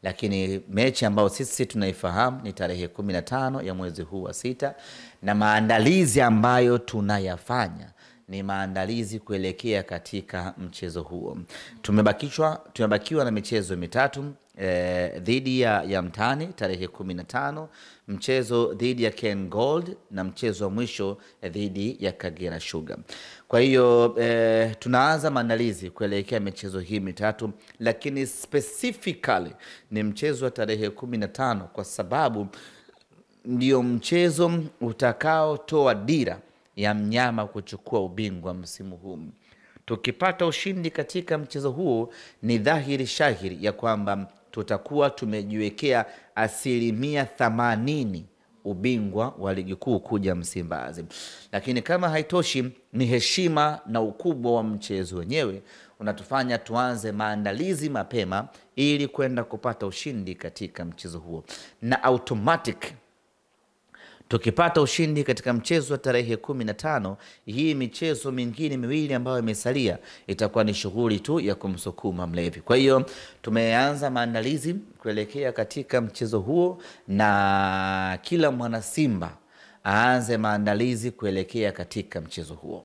lakini mechi ambayo sisi tunaifahamu ni tarehe 15 ya mwezi huu wa sita, na maandalizi ambayo tunayafanya ni maandalizi kuelekea katika mchezo huo. Tumebakiwa na michezo mitatu dhidi ya Mtani tarehe 15, mchezo dhidi ya Ken Gold na mchezo wa mwisho dhidi ya Kagera Sugar. Kwa hiyo tunaanza maandalizi kuelekea michezo hii mitatu, lakini specifically ni mchezo wa tarehe 15 kwa sababu ndio mchezo utakao toa dira ya mnyama kuchukua ubingwa msimu huu. Tukipata ushindi katika mchezo huo, ni dhahiri shahiri ya kwamba tutakuwa tumejiwekea 80% ubingwa wa ligi kuu kuja Msimbazi. Lakini kama haitoshi, ni heshima na ukubwa wa mchezo wenyewe unatufanya tuanze maandalizi mapema ili kwenda kupata ushindi katika mchezo huo, na automatic tukipata ushindi katika mchezo wa tarehe 15, hii michezo mingine miwili ambayo imesalia itakuwa ni shughuli tu ya kumsukuma mlevi. Kwa hiyo tumeanza maandalizi kuelekea katika mchezo huo, na kila mwana Simba aanze maandalizi kuelekea katika mchezo huo.